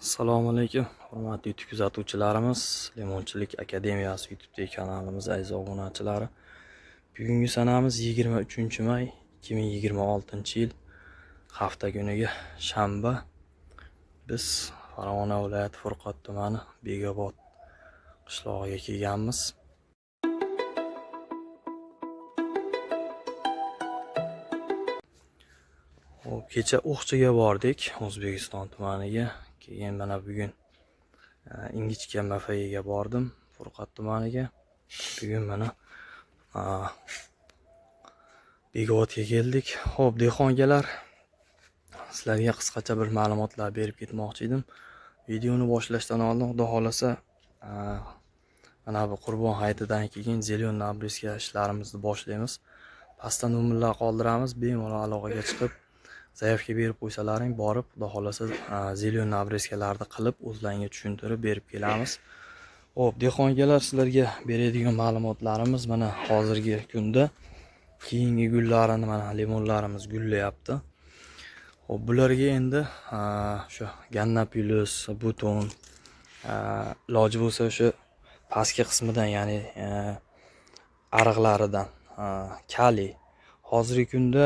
Assalomu alaykum, hurmatli YouTube kuzatuvchilarimiz, Limonchilik akademiyasi YouTube kanalimiz aziz obunachilari. Bugungi sanamiz 23-may 2026-yil hafta kuniga shanba. Biz Farg'ona viloyati Furqat tumani Begobod qishlog'iga kelganmiz. Kecha O'qchiga bordik, O'zbekiston tumaniga. Keyin mana bugun Ingichka Mafayiga bordim, Furqat tumaniga. Bugun mana Begobodga keldik. Xo'p, dehqongalar, sizlarga qisqacha bir ma'lumotlar berib ketmoqchi edim. Videoni boshlashdan oldin Xudo xolasa mana bu Qurbon hayitidan keyin zelion nabrizka ishlarimizni boshlaymiz. Pastdan nomerlar qoldiramiz, bemalol aloqaga chiqib zaявка berib qo'ysalaring, borib Xudo xolasa zelion nabrizkalarni qilib o'zlaringa tushuntirib berib kelamiz. Xo'p, dehqongalar, sizlarga beradigan ma'lumotlarimiz mana hozirgi kunda keyingi gullarini mana limonlarimiz gullayapti. Xo'p, bularga endi shu gannapilus, buton, iloji bo'lsa o'sha pastki qismidan, ya'ni ariqlaridan kaliy hozirgi kunda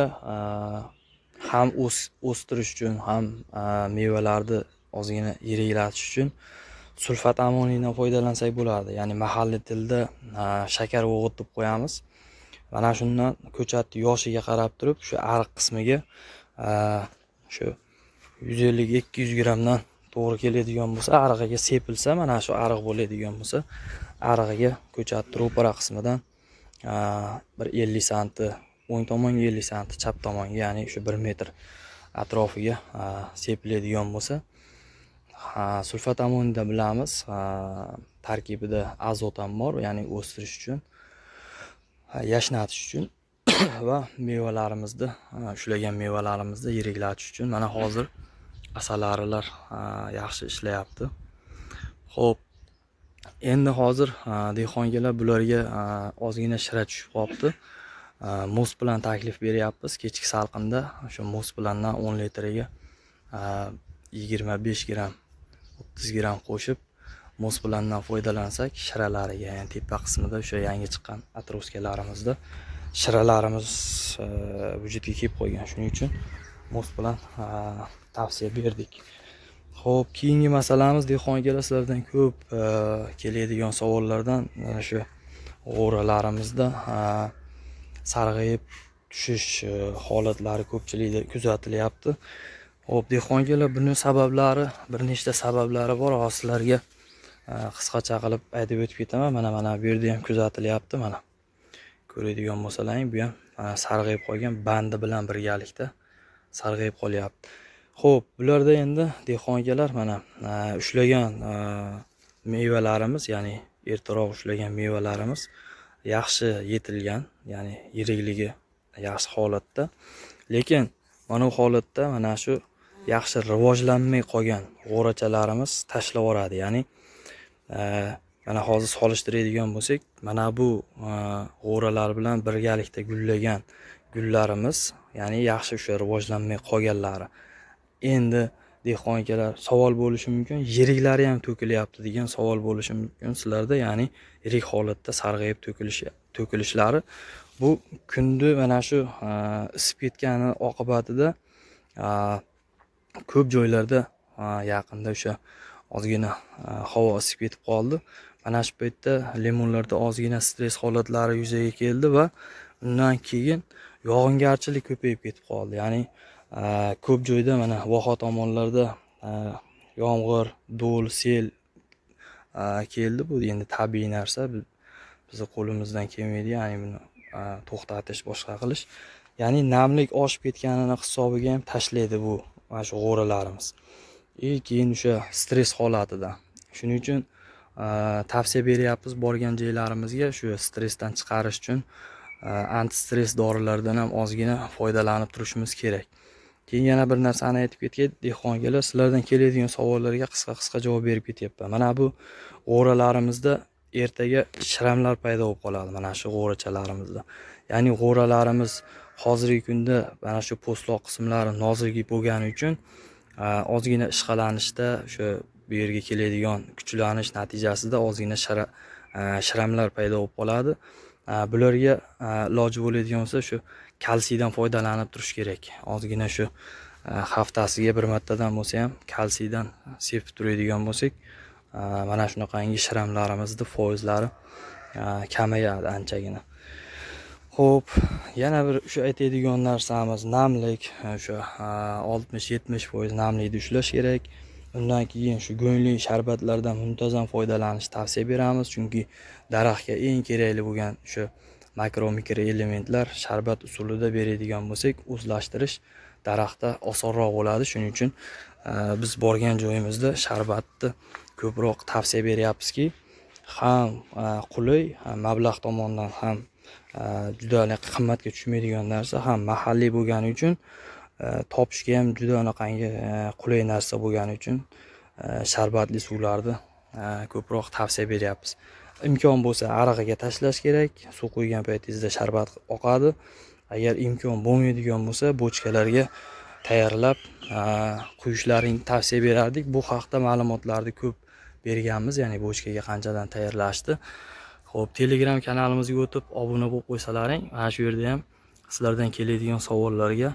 ham o'stirish uchun, ham mevalarni ozgina yiriklatish uchun sulfat amoniydan foydalansak bo'ladi. Ya'ni mahalliy tilda shakar o'g'it deb qo'yamiz. Mana shundan ko'chatni yoshiga qarab turib, shu ariq qismiga shu 150-200 grammdan to'g'ri keladigan bo'lsa, arig'iga sepilsa, mana shu ariq bo'ladigan bo'lsa, arig'iga ko'chatni ro'para qismidan bir 50 santi o'ng tomonga, 50 santi chap tomonga, ya'ni shu 1 metr atrofiga sepiladigan bo'lsa, sulfat amoniyda bilamiz, tarkibida azot ham bor, ya'ni o'stirish uchun, yashnatish uchun va mevalarimizni, ushlagan mevalarimizni yiriklatish uchun. Mana hozir asalarilar yaxshi ishlayapti. Xo'p, endi hozir dehqongalar, bularga ozgina shira tushib qolibdi. Muz bilan taklif beryapmiz. Kechki salqinda o'sha muz bilandan 10 litriga 25 gram, 30 gram qo'shib muz bilandan foydalansak, shiralariga, ya'ni tepa qismida o'sha yangi chiqqan atroskalarimizda shiralarimiz vujudga kelib qolgan. Shuning uchun muz bilan tavsiya berdik. Xo'p, keyingi masalamiz, dehqongalar, sizlardan ko'p keladigan savollardan shu g'o'ralarimizda sarg'ayib tushish holatlari ko'pchilikda kuzatilyapti. Xo'p, dehqongalar, buning sabablari, bir nechta sabablari bor. Sizlarga qisqacha qilib aytib o'tib ketaman. Mana bu yerda ham kuzatilyapti. Mana ko'radigan bo'lsalaring, bu ham sarg'ayib qolgan, bandi bilan birgalikda sarg'ayib qolyapti. Xo'p, bularda endi dehqongalar, mana ushlagan mevalarimiz, ya'ni ertaroq ushlagan mevalarimiz yaxshi yetilgan, ya'ni yirikligi yaxshi holatda. Lekin mana bu holatda mana shu yaxshi rivojlanmay qolgan g'o'rachalarimiz tashlab yuboradi. Ya'ni mana hozir solishtiradigan bo'lsak, mana bu g'o'ralar bilan birgalikda gullagan gullarimiz, ya'ni yaxshi o'sha rivojlanmay qolganlari. Endi dehqongalar, savol bo'lishi mumkin, yiriklari ham to'kilyapti degan savol bo'lishi mumkin sizlarda. Ya'ni yirik holatda sarg'ayib to'kilishlari bu kunni mana shu isib ketgani oqibatida ko'p joylarda yaqinda o'sha ozgina havo isib ketib qoldi. Mana shu paytda limonlarda ozgina stress holatlari yuzaga keldi va undan keyin yog'ingarchilik ko'payib ketib qoldi. Ya'ni ko'p joyda mana Voha tomonlarda yomg'ir, do'l, sel keldi. Bu endi tabiiy narsa, bizni qo'limizdan kelmaydi, ya'ni buni to'xtatish, boshqa qilish. Ya'ni namlik oshib ketganini hisobiga ham tashlaydi bu mana shu g'o'ralarimiz. Keyin o'sha stress holatida. Shuning uchun tavsiya beryapmiz borgan joylarimizga shu stressdan chiqarish uchun antistress dorilardan ham ozgina foydalanib turishimiz kerak. Keyin yana bir narsani aytib ketgay, dehqongalar, sizlardan keladigan savollarga qisqa javob berib ketyapman. Mana bu g'o'ralarimizda ertaga shiramlar paydo bo'lib qoladi, mana shu g'o'rachalarimizda. Ya'ni g'o'ralarimiz hozirgi kunda mana shu po'stloq qismlari nozik bo'lgani uchun ozgina ishqalanishda o'sha bu yerga keladigan kuchlanish natijasida ozgina shiramlar paydo bo'lib qoladi. Bularga iloji bo'ladigan bo'lsa shu kalsiydan foydalanib turish kerak. Ozgina shu haftasiga bir martadan bo'lsa ham kalsiydan sepib turadigan bo'lsak, mana shunaqangi shiramlarimizni foizlari kamayadi anchagina. Xo'p, yana bir shu aytadigan narsamiz namlik, o'sha 60-70% namlikni ushlash kerak. Undan keyin shu go'ngli sharbatlardan muntazam foydalanishni tavsiya beramiz, chunki daraxtga eng kerakli bo'lgan shu makro elementlar sharbat usulida beradigan bo'lsak, o'zlashtirish daraxtda osonroq bo'ladi. Shuning uchun biz borgan joyimizda sharbatni ko'proq tavsiya beryapmizki, ham qulay, ham mablag' tomonidan ham juda qimmatga tushmaydigan narsa, ham mahalliy bo'lgani uchun topishga ham juda anaqangi qulay narsa bo'lgani uchun sharbatli suvlarni ko'proq tavsiya beryapmiz. Imkon bo'lsa arig'iga tashlash kerak. Suv quygan paytingizda sharbat oqadi. Agar imkon bo'lmaydigan bo'lsa bochkalarga tayyorlab quyishlaringni tavsiya berardik. Bu haqda ma'lumotlarni ko'p berganmiz, ya'ni bochkaga qanchadan tayyorlashdi. Xo'p, Telegram kanalimizga o'tib obuna bo'lib qo'ysalaring, mana shu yerda ham sizlardan keladigan savollarga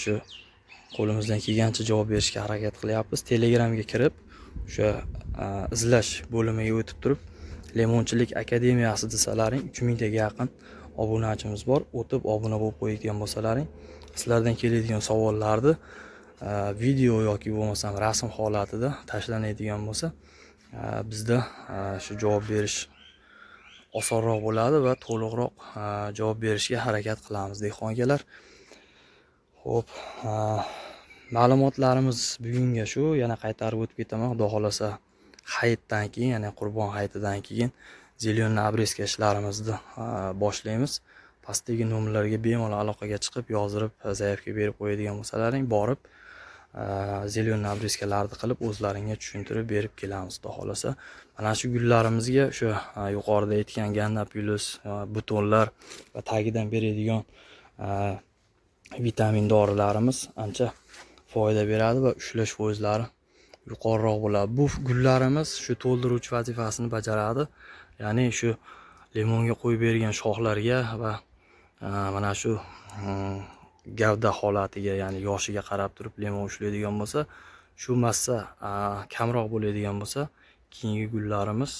shu qo'limizdan kelgancha javob berishga harakat qilyapmiz. Telegramga kirib, o'sha izlash bo'limiga o'tib turib, Lemonchilik akademiyasi desalaring, 3000 taga yaqin obunachimiz bor. O'tib obuna bo'lib qo'ygan bo'lsalaring, sizlardan keladigan savollarni video yoki bo'lmasam rasm holatida tashlanadigan bo'lsa, bizda shu javob berish osonroq bo'ladi va to'liqroq javob berishga harakat qilamiz dehqon akalar. Xo'p, ma'lumotlarimiz bugunga shu. Yana qaytarib o'tib ketaman, xudo xolasa hayitdan keyin, ya'ni Qurbon hayitidan keyin zelyonni obreska ishlarimizni boshlaymiz. Pastdagi nomerlarga bemalol aloqaga chiqib, yozdirib, zaявка berib qo'yadigan bo'lsalaring, borib zelyonni obreskalarni qilib o'zlaringga tushuntirib berib kelamiz, xudo xolasa. Mana shu gullarimizga shu yuqorida aytgan Gannapilus, butonlar va tagidan beradigan vitamin dorilarimiz ancha foyda beradi va ushlash foizlari yuqoriroq bo'ladi. Bu gullarimiz shu to'ldiruvchi vazifasini bajaradi. Ya'ni shu limonga qo'yib bergan shoxlarga va mana shu gavda holatiga, ya'ni yoshiga qarab turib limon ushlaydigan bo'lsa, shu massa kamroq bo'ladigan bo'lsa, keyingi gullarimiz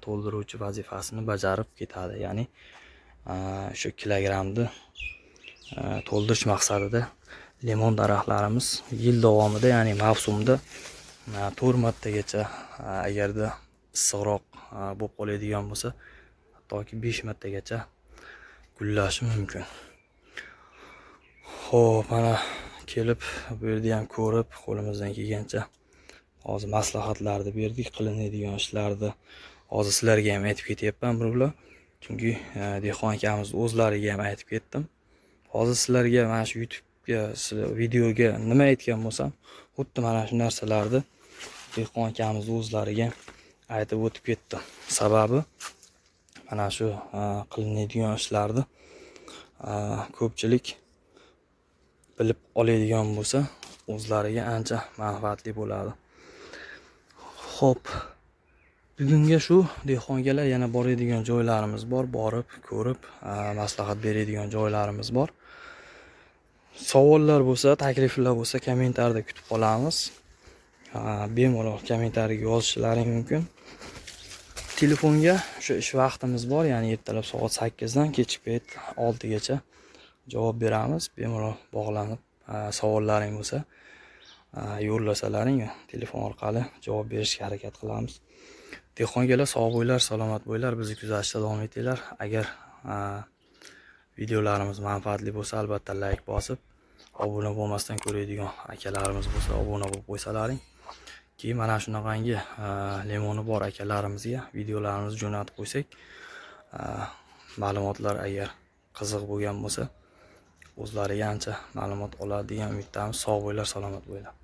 to'ldiruvchi vazifasini bajarib ketadi. Ya'ni shu kilogramni to'ldirish maqsadida limon daraxtlarimiz yil davomida, ya'ni mavsumda 4 martagacha, agarda issiqroq bo'lib qoladigan bo'lsa, hattoki 5 martagacha gullashi mumkin. Xo'p, mana kelib bu yerda ham ko'rib, qo'limizdan kelgancha hozir maslahatlarni berdik, qilinadigan ishlarni hozir sizlarga ham aytib ketyapman birovlar. Chunki dehqon akamiz o'zlariga ham aytib ketdim. Hozir sizlarga mana shu YouTube'ga, videoga nima aytgan bo'lsam, xuddi mana shu narsalarni dehqon akamiz o'zlariga aytib o'tib ketdim. Sababi mana shu qilinadigan ishlarni ko'pchilik bilib oladigan bo'lsa, o'zlariga ancha manfaatli bo'ladi. Xo'p, bugunga shu. Dehqon akalar, yana boradigan joylarimiz bor, borib ko'rib maslahat beradigan joylarimiz bor. Savollar bo'lsa, takliflar bo'lsa, kommentarda kutib qolamiz. Bemalol kommentariyaga yozishlaring mumkin. Telefonga shu ish vaqtimiz bor, ya'ni ertalab soat 8 dan kechki payt 6 gacha javob beramiz. Bemalol bog'lanib savollaring bo'lsa, yo'llasalaring, telefon orqali javob berishga harakat qilamiz. Dehqon akalar, sog' bo'linglar, salomat bo'linglar, bizni kuzatishda davom etinglar. Agar videolarimiz manfaatli bo'lsa, albatta like bosib, obuna bo'lmasdan ko'radigan akalarimiz bo'lsa, obuna bo'lib qo'ysalaring. Keyin mana shunaqangi limoni bor akalarimizga videolarimizni jo'natib qo'ysak, ma'lumotlar agar qiziq bo'lgan bo'lsa, o'zlariga ancha ma'lumot oladi degan umiddamiz. Sog' bo'linglar, salomat bo'linglar.